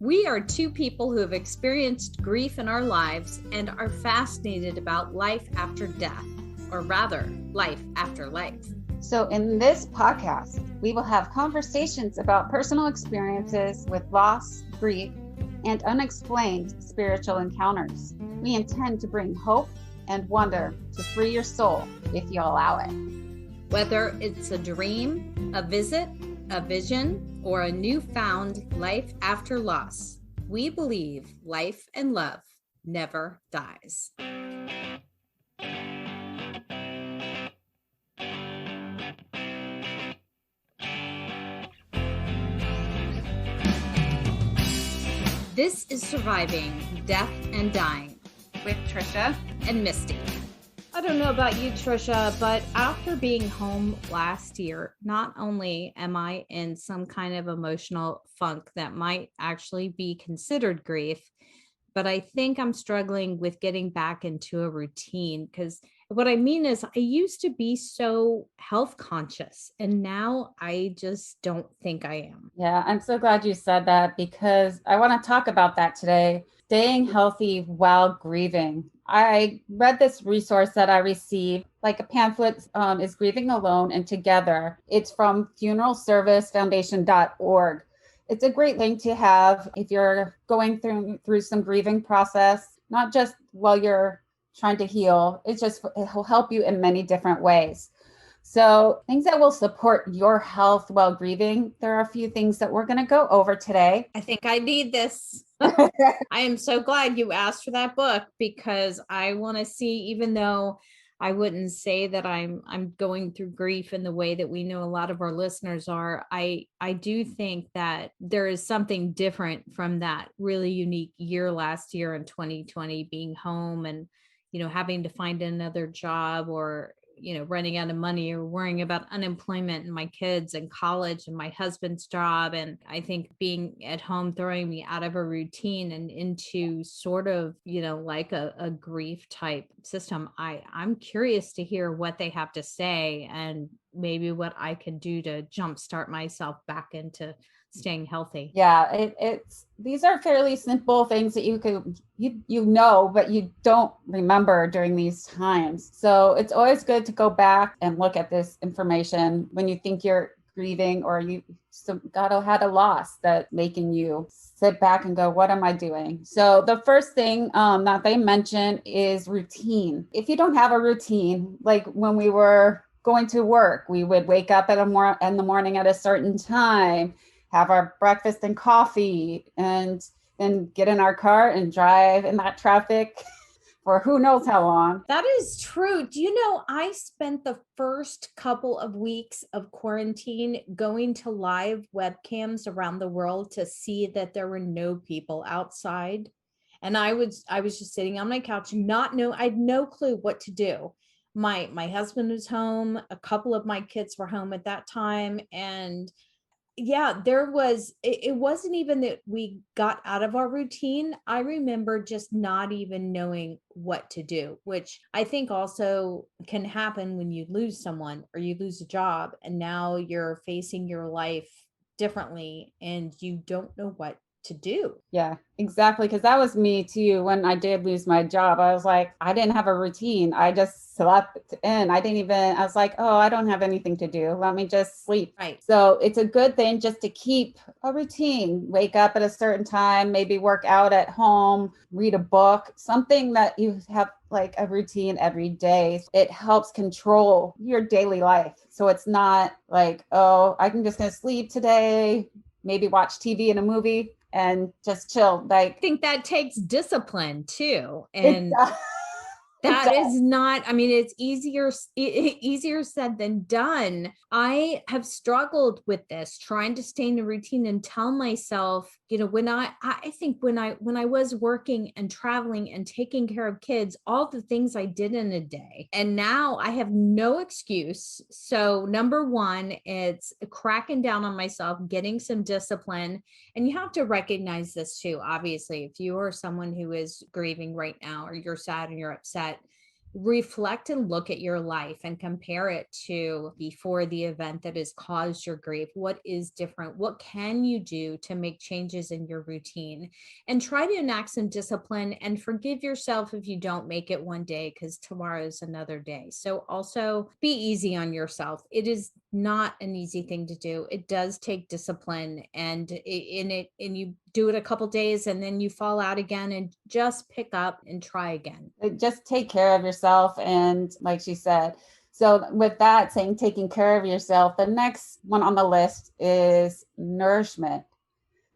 We are two people who have experienced grief in our lives and are fascinated about life after death, or rather, life after life. So in this podcast, we will have conversations about personal experiences with loss, grief, and unexplained spiritual encounters. We intend to bring hope and wonder to free your soul if you allow it. Whether it's a dream, a visit, a vision, or a newfound life after loss, we believe life and love never dies. This is Surviving Death and Dying With Trisha and Misty. I don't know about you, Trisha, but after being home last year, not only am I in some kind of emotional funk that might actually be considered grief, but I think I'm struggling with getting back into a routine, because what I mean is I used to be so health conscious and now I just don't think I am. Yeah, I'm so glad you said that because I want to talk about that today. Staying healthy while grieving. I read this resource that I received, like a pamphlet, is Grieving Alone and Together. It's from funeralservicefoundation.org. It's a great link to have if you're going through some grieving process, not just while you're trying to heal. It will help you in many different ways. So things that will support your health while grieving. There are a few things that we're going to go over today. I think I need this. I am so glad you asked for that book, because I want to see, even though I wouldn't say that I'm going through grief in the way that we know a lot of our listeners are, I do think that there is something different from that really unique year last year in 2020, being home and, having to find another job, or running out of money, or worrying about unemployment and my kids and college and my husband's job. And I think being at home throwing me out of a routine and into sort of, like a grief type system. I'm curious to hear what they have to say and maybe what I can do to jumpstart myself back into staying healthy. Yeah, it's these are fairly simple things that you know, but you don't remember during these times. So it's always good to go back and look at this information when you think you're grieving, or you had a loss that making you sit back and go, what am I doing? So the first thing that they mention is routine. If you don't have a routine, like when we were going to work, we would wake up in the morning at a certain time, have our breakfast and coffee, and then get in our car and drive in that traffic for who knows how long. That is true. Do you know, I spent the first couple of weeks of quarantine going to live webcams around the world to see that there were no people outside. And I was just sitting on my couch, I had no clue what to do. My husband was home. A couple of my kids were home at that time. And yeah, it wasn't even that we got out of our routine. I remember just not even knowing what to do, which I think also can happen when you lose someone or you lose a job and now you're facing your life differently and you don't know what to do. Yeah, exactly. Because that was me too. When I did lose my job, I was like, I didn't have a routine. I just slept in. I was like, oh, I don't have anything to do. Let me just sleep. Right. So it's a good thing just to keep a routine. Wake up at a certain time, maybe work out at home, read a book, something that you have like a routine every day. It helps control your daily life. So it's not like, oh, I'm just going to sleep today, maybe watch TV and a movie and just chill. Like, I think that takes discipline too. And that is not, it's easier said than done. I have struggled with this, trying to stay in a routine and tell myself, when I think when I was working and traveling and taking care of kids, all the things I did in a day, and now I have no excuse. So number one, it's cracking down on myself, getting some discipline. And you have to recognize this too. Obviously, if you are someone who is grieving right now, or you're sad and you're upset, reflect and look at your life and compare it to before the event that has caused your grief. What is different? What can you do to make changes in your routine? And try to enact some discipline and forgive yourself if you don't make it one day, because tomorrow is another day. So also be easy on yourself. It is not an easy thing to do. It does take discipline, and you do it a couple days and then you fall out again, and just pick up and try again. Just take care of yourself. And like she said, so with that saying, taking care of yourself, the next one on the list is nourishment.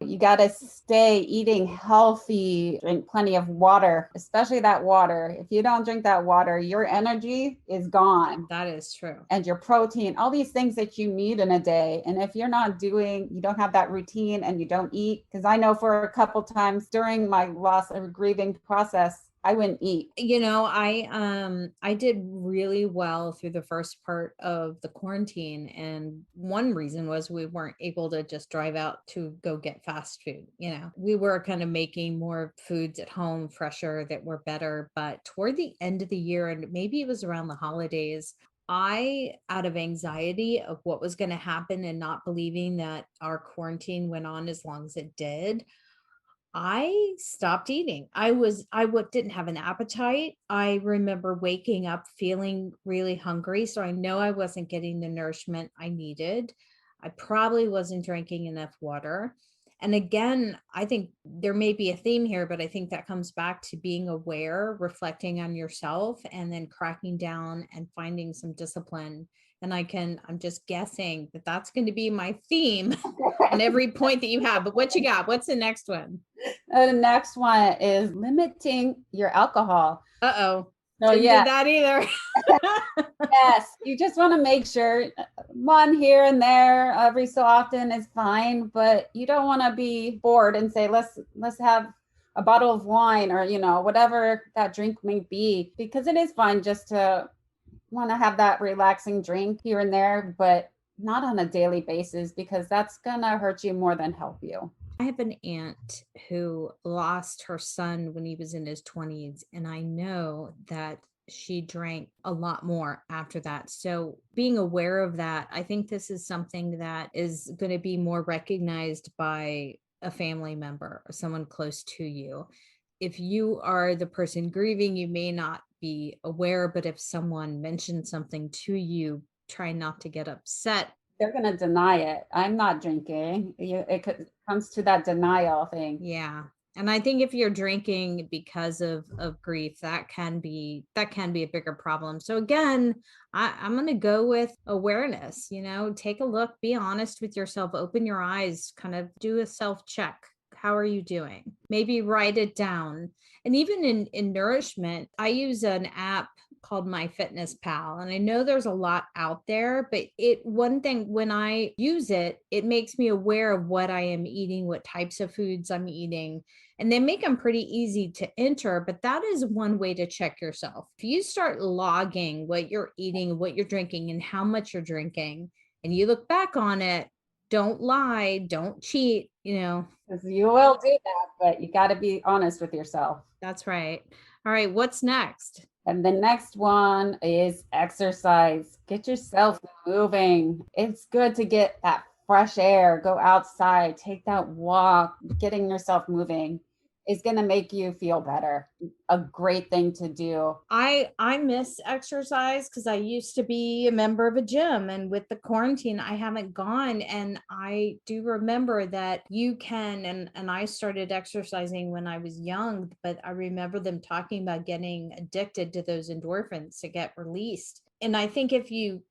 You got to stay eating healthy, drink plenty of water, especially that water. If you don't drink that water, your energy is gone. That is true. And your protein, all these things that you need in a day. And if you're not doing, you don't have that routine and you don't eat, because I know for a couple times during my loss of grieving process, I wouldn't eat. I did really well through the first part of the quarantine. And one reason was we weren't able to just drive out to go get fast food. We were kind of making more foods at home, fresher, that were better. But toward the end of the year, and maybe it was around the holidays, out of anxiety of what was going to happen and not believing that our quarantine went on as long as it did, I stopped eating. Didn't have an appetite. I remember waking up feeling really hungry. So I know I wasn't getting the nourishment I needed. I probably wasn't drinking enough water. And again, I think there may be a theme here, but I think that comes back to being aware, reflecting on yourself, and then cracking down and finding some discipline. And I'm just guessing that that's going to be my theme on every point that you have. But what you got? What's the next one? The next one is limiting your alcohol. Uh-oh. So Didn't do that either. Yes, you just want to make sure one here and there every so often is fine, but you don't want to be bored and say, let's have a bottle of wine, or whatever that drink may be, because it is fun just to want to have that relaxing drink here and there, but not on a daily basis, because that's gonna hurt you more than help you. I have an aunt who lost her son when he was in his 20s, and I know that she drank a lot more after that. So being aware of that, I think this is something that is going to be more recognized by a family member or someone close to you. If you are the person grieving, you may not be aware, but if someone mentions something to you, try not to get upset. They're going to deny it. I'm not drinking. Comes to that denial thing. Yeah. And I think if you're drinking because of grief, that can be a bigger problem. So again, I'm going to go with awareness. Take a look, be honest with yourself, open your eyes, kind of do a self check. How are you doing? Maybe write it down. And even in nourishment, I use an app called MyFitnessPal. And I know there's a lot out there, but one thing, when I use it, it makes me aware of what I am eating, what types of foods I'm eating, and they make them pretty easy to enter. But that is one way to check yourself. If you start logging what you're eating, what you're drinking, and how much you're drinking, and you look back on it, don't lie, don't cheat, Because you will do that, but you got to be honest with yourself. That's right. All right, what's next? And the next one is exercise. Get yourself moving. It's good to get that fresh air, go outside, take that walk. Getting yourself moving is going to make you feel better. A great thing to do. I miss exercise because I used to be a member of a gym, and with the quarantine, I haven't gone. And I do remember that you can, and I started exercising when I was young, but I remember them talking about getting addicted to those endorphins to get released. And I think if you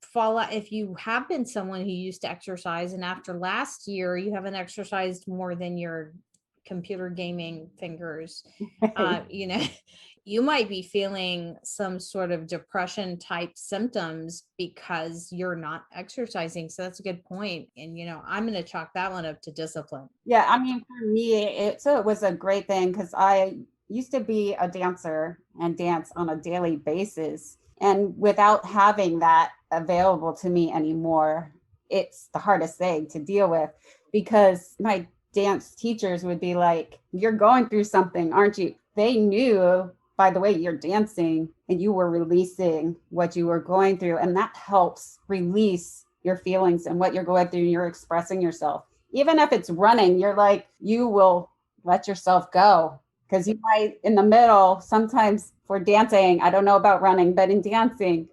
have been someone who used to exercise, and after last year, you haven't exercised more than your computer gaming fingers, you might be feeling some sort of depression type symptoms because you're not exercising. So that's a good point. And, I'm going to chalk that one up to discipline. Yeah. I mean, for me, it was a great thing, because I used to be a dancer and dance on a daily basis. And without having that available to me anymore, it's the hardest thing to deal with, because my dance teachers would be like, you're going through something, aren't you? They knew by the way you're dancing and you were releasing what you were going through. And that helps release your feelings and what you're going through. You're expressing yourself. Even if it's running, you're like, you will let yourself go. Because you might, in the middle, sometimes for dancing, I don't know about running, but in dancing,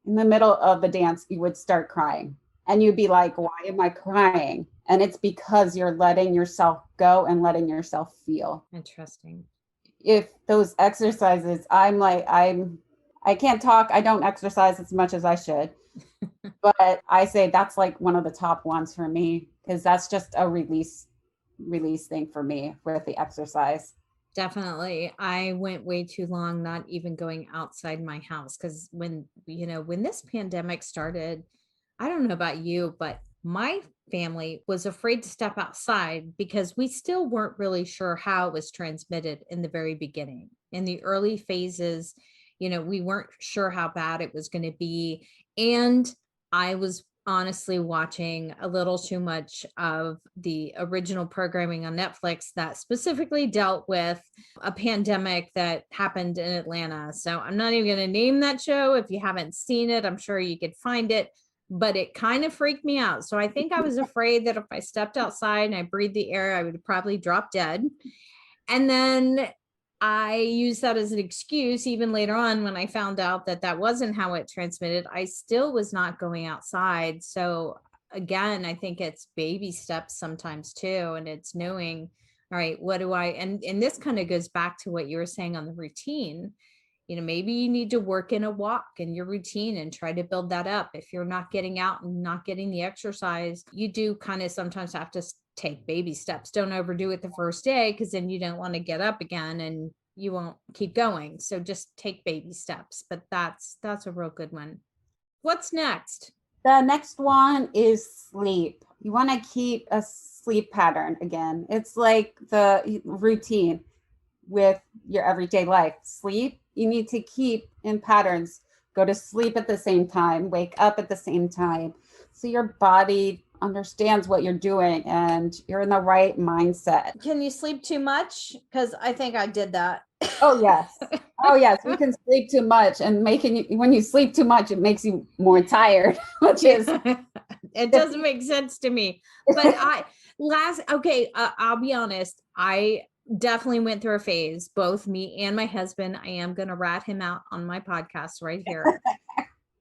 in the middle of the dance, you would start crying. And you'd be like, why am I crying? And it's because you're letting yourself go and letting yourself feel. Interesting. If those exercises, I can't talk. I don't exercise as much as I should. But I say that's like one of the top ones for me, because that's just a release thing for me with the exercise. Definitely. I went way too long not even going outside my house, because when this pandemic started, I don't know about you, but my family was afraid to step outside because we still weren't really sure how it was transmitted in the very beginning. In the early phases, we weren't sure how bad it was going to be. And I was honestly watching a little too much of the original programming on Netflix that specifically dealt with a pandemic that happened in Atlanta. So I'm not even going to name that show. If you haven't seen it, I'm sure you could find it, but it kind of freaked me out. So I think I was afraid that if I stepped outside and I breathed the air, I would probably drop dead. And then I used that as an excuse. Even later on, when I found out that that wasn't how it transmitted, I still was not going outside. So again, I think it's baby steps sometimes too. And it's knowing, all right, what do I, and this kind of goes back to what you were saying on the routine. Maybe you need to work in a walk in your routine and try to build that up. If you're not getting out and not getting the exercise, you do kind of sometimes have to take baby steps. Don't overdo it the first day, because then you don't want to get up again and you won't keep going. So just take baby steps. But that's a real good one. What's next? The next one is sleep. You want to keep a sleep pattern again. It's like the routine with your everyday life. Sleep, you need to keep in patterns. Go to sleep at the same time, wake up at the same time. So your body understands what you're doing and you're in the right mindset. Can you sleep too much? Because I think I did that. Oh, yes. Oh, yes. You can sleep too much, and when you sleep too much, it makes you more tired, which is. It doesn't make sense to me. But I'll be honest. I definitely went through a phase, both me and my husband. I am going to rat him out on my podcast right here.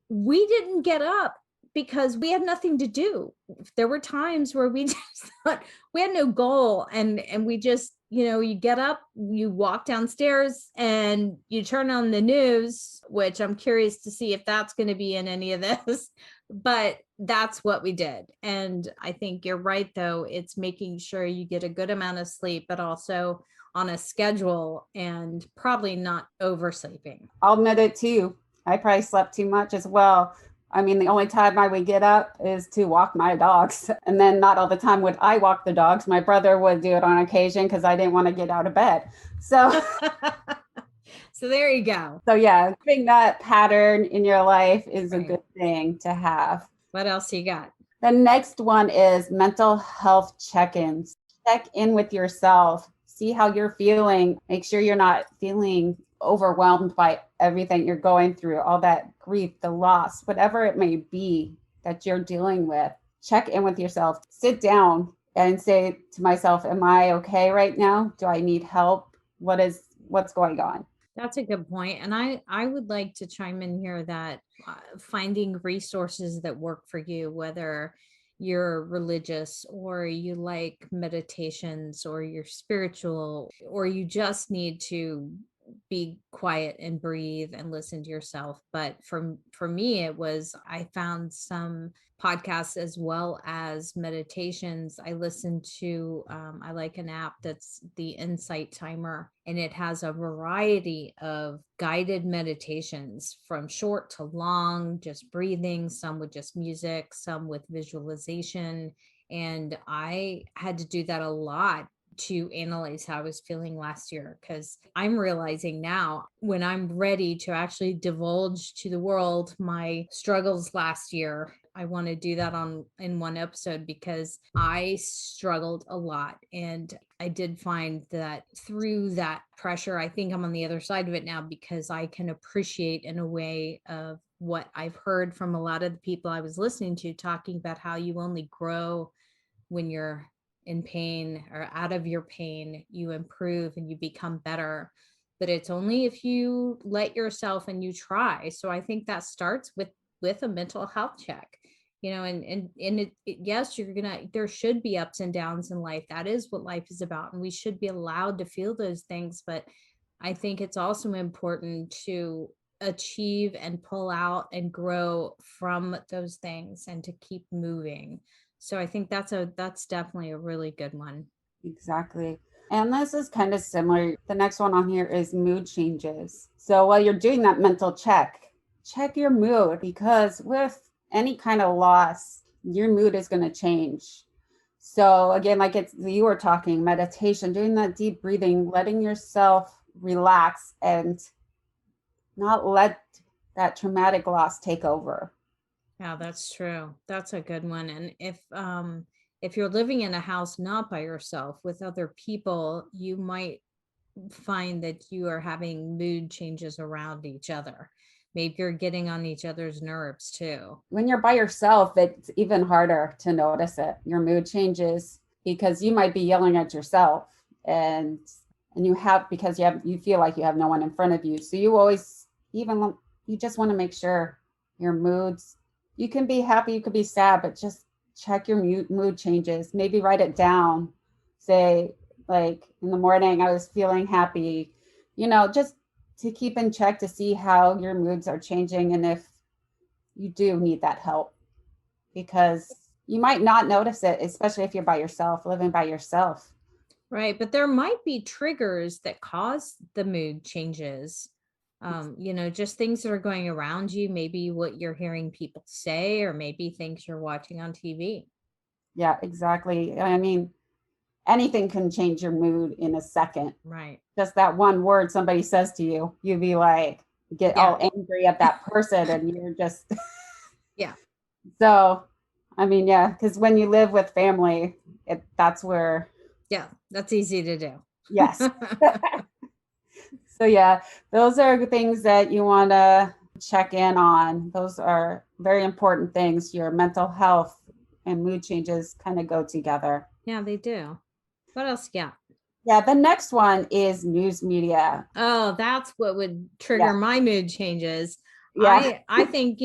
We didn't get up because we had nothing to do. There were times where we just thought we had no goal, and we just, you get up, you walk downstairs and you turn on the news, which I'm curious to see if that's going to be in any of this, but that's what we did. And I think you're right, though. It's making sure you get a good amount of sleep, but also on a schedule and probably not oversleeping. I'll admit it too. I probably slept too much as well. I mean, the only time I would get up is to walk my dogs. And then not all the time would I walk the dogs. My brother would do it on occasion because I didn't want to get out of bed. So, so there you go. So yeah, having that pattern in your life is a good thing to have. What else you got? The next one is mental health check-ins. Check in with yourself. See how you're feeling. Make sure you're not feeling overwhelmed by everything you're going through, all that grief, the loss, whatever it may be that you're dealing with. Check in with yourself. Sit down and say to myself, am I okay right now? Do I need help? What's going on? That's a good point. And I would like to chime in here that finding resources that work for you, whether you're religious or you like meditations or you're spiritual, or you just need to be quiet and breathe and listen to yourself. But for me, it was, I found some podcasts as well as meditations. I listened to, I like an app that's the Insight Timer, and it has a variety of guided meditations from short to long, just breathing, some with just music, some with visualization. And I had to do that a lot to analyze how I was feeling last year, because I'm realizing now, when I'm ready to actually divulge to the world my struggles last year, I want to do that in one episode, because I struggled a lot. And I did find that through that pressure, I think I'm on the other side of it now, because I can appreciate in a way of what I've heard from a lot of the people I was listening to, talking about how you only grow when you're in pain, or out of your pain, you improve and you become better. But it's only if you let yourself and you try. So I think that starts with a mental health check, yes, there should be ups and downs in life. That is what life is about. And we should be allowed to feel those things. But I think it's also important to achieve and pull out and grow from those things, and to keep moving. So I think that's definitely a really good one. Exactly. And this is kind of similar. The next one on here is mood changes. So while you're doing that mental check your mood, because with any kind of loss, your mood is going to change. So again, like you were talking, meditation, doing that deep breathing, letting yourself relax and not let that traumatic loss take over. Yeah, that's true. That's a good one. And if you're living in a house not by yourself, with other people, you might find that you are having mood changes around each other. Maybe you're getting on each other's nerves too. When you're by yourself, it's even harder to notice it. Your mood changes because you might be yelling at yourself, and because you feel like you have no one in front of you. So you just want to make sure your moods, you can be happy, you could be sad, but just check your mood changes. Maybe write it down. Say, like, in the morning, I was feeling happy, just to keep in check to see how your moods are changing, and if you do need that help, because you might not notice it, especially if you're by yourself, living by yourself. Right. But there might be triggers that cause the mood changes. Just things that are going around you, maybe what you're hearing people say, or maybe things you're watching on TV. Yeah, exactly. I mean, anything can change your mood in a second. Right. Just that one word somebody says to you, you'd be like, get all angry at that person, and you're just yeah. So, I mean, yeah, because when you live with family, that's where. Yeah, that's easy to do. Yes. So yeah, those are things that you want to check in on. Those are very important things. Your mental health and mood changes kind of go together. Yeah, they do. What else? Yeah. Yeah, the next one is news media. Oh, that's what would trigger my mood changes. Yeah. I think,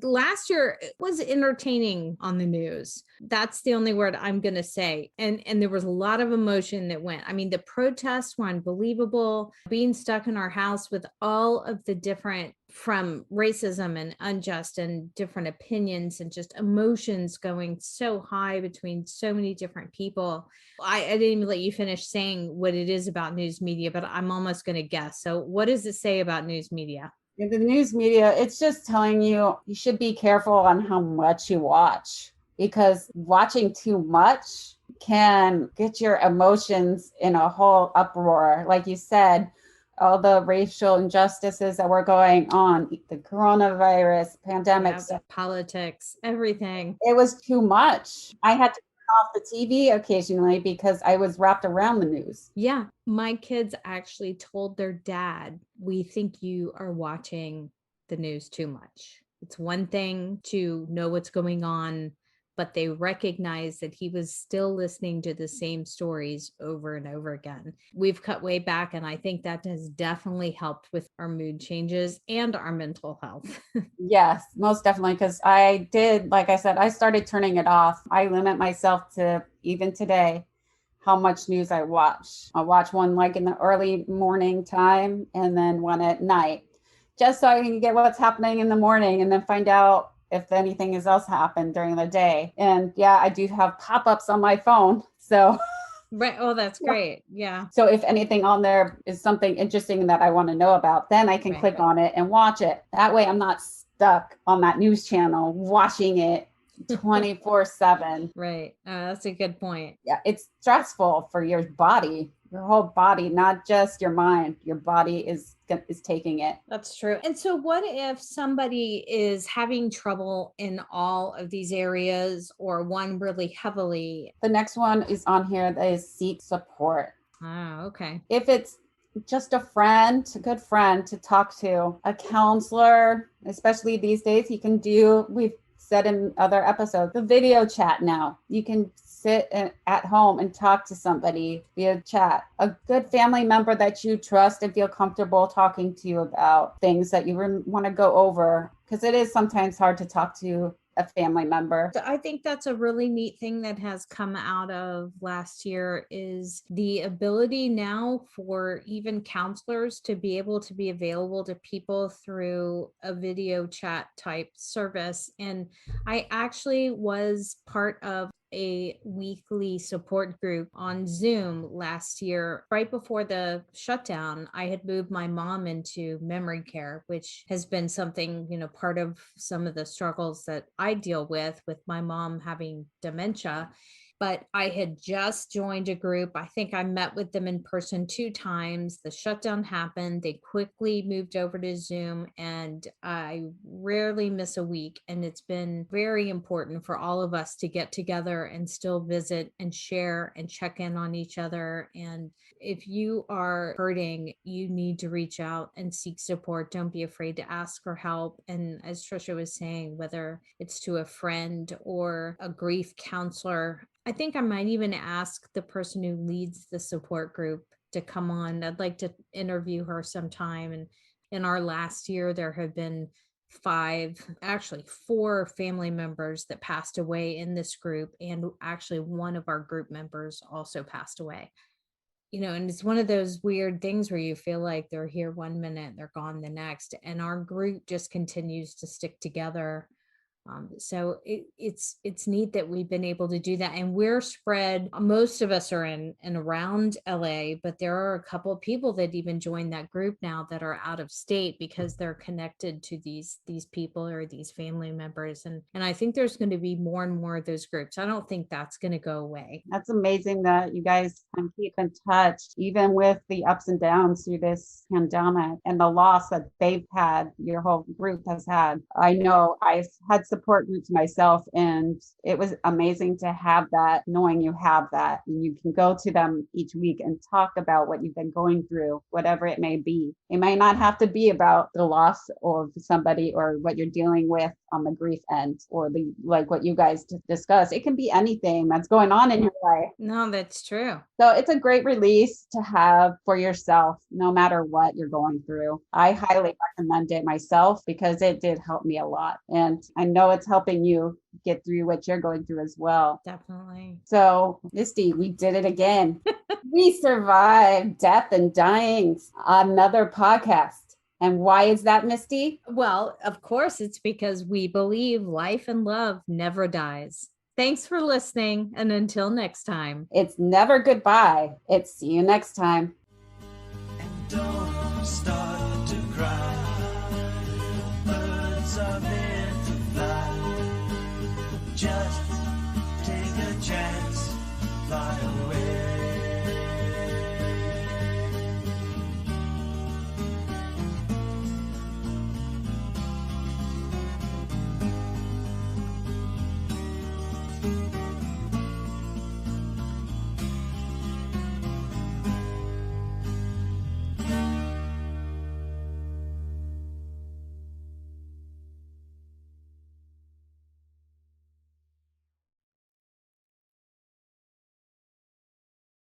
last year it was entertaining on the news. That's the only word I'm going to say. And there was a lot of emotion that went. I mean, the protests were unbelievable. Being stuck in our house with all of the different, from racism and unjust and different opinions, and just emotions going so high between so many different people. I didn't even let you finish saying what it is about news media, but I'm almost going to guess. So what does it say about news media? In the news media, it's just telling you should be careful on how much you watch, because watching too much can get your emotions in a whole uproar. Like you said, all the racial injustices that were going on, the coronavirus, pandemics, politics, everything. It was too much. I had to turn off the TV occasionally because I was wrapped around the news. Yeah. My kids actually told their dad, we think you are watching the news too much. It's one thing to know what's going on, but they recognize that he was still listening to the same stories over and over again. We've cut way back, and I think that has definitely helped with our mood changes and our mental health. Yes, most definitely. Because I did, like I said, I started turning it off. I limit myself to, even today, how much news I watch. I watch one like in the early morning time, and then one at night, just so I can get what's happening in the morning, and then find out if anything else happened during the day. And yeah, I do have pop-ups on my phone. So right. Oh, that's great. Yeah. So if anything on there is something interesting that I want to know about, then I can click on it and watch it. That way I'm not stuck on that news channel watching it 24/7. Right. That's a good point. Yeah, it's stressful for your body. your whole body, not just your mind. Your body is taking it. That's true. And so what if somebody is having trouble in all of these areas or one really heavily? The next one is on here that is seek support. Oh, okay. If it's just a friend, a good friend to talk to, a counselor, especially these days, you can do, we've said in other episodes, the video chat now. You can sit at home and talk to somebody via chat. A good family member that you trust and feel comfortable talking to you about things that you want to go over, because it is sometimes hard to talk to a family member. So I think that's a really neat thing that has come out of last year is the ability now for even counselors to be able to be available to people through a video chat type service. And I actually was part of a weekly support group on Zoom last year. Right before the shutdown, I had moved my mom into memory care, which has been something, part of some of the struggles that I deal with my mom having dementia. But I had just joined a group. I think I met with them in person 2 times. The shutdown happened. They quickly moved over to Zoom, and I rarely miss a week. And it's been very important for all of us to get together and still visit and share and check in on each other. And if you are hurting, you need to reach out and seek support. Don't be afraid to ask for help. And as Trisha was saying, whether it's to a friend or a grief counselor, I think I might even ask the person who leads the support group to come on. I'd like to interview her sometime. And in our last year, there have been 4 family members that passed away in this group. And actually one of our group members also passed away. And it's one of those weird things where you feel like they're here one minute, they're gone the next. And our group just continues to stick together. So it's neat that we've been able to do that, and we're spread. Most of us are in and around LA, but there are a couple of people that even joined that group now that are out of state because they're connected to these people or these family members, and I think there's going to be more and more of those groups. I don't think that's going to go away. That's amazing that you guys can keep in touch, even with the ups and downs through this pandemic and the loss that they've had, your whole group has had. I know I've had support groups myself, and it was amazing to have that, knowing you have that, and you can go to them each week and talk about what you've been going through, whatever it may be. It might not have to be about the loss of somebody or what you're dealing with on the grief end, or like what you guys discuss. It can be anything that's going on in your life. No, that's true. So it's a great release to have for yourself, no matter what you're going through. I highly recommend it myself because it did help me a lot. And I know it's helping you get through what you're going through as well. Definitely. So, Misty, we did it again. We survived death and dying. Another podcast. And why is that, Misty? Well, of course, it's because we believe life and love never dies. Thanks for listening. And until next time. It's never goodbye. It's see you next time. And don't start to cry. Birds are meant to fly. Just take a chance. Fly away.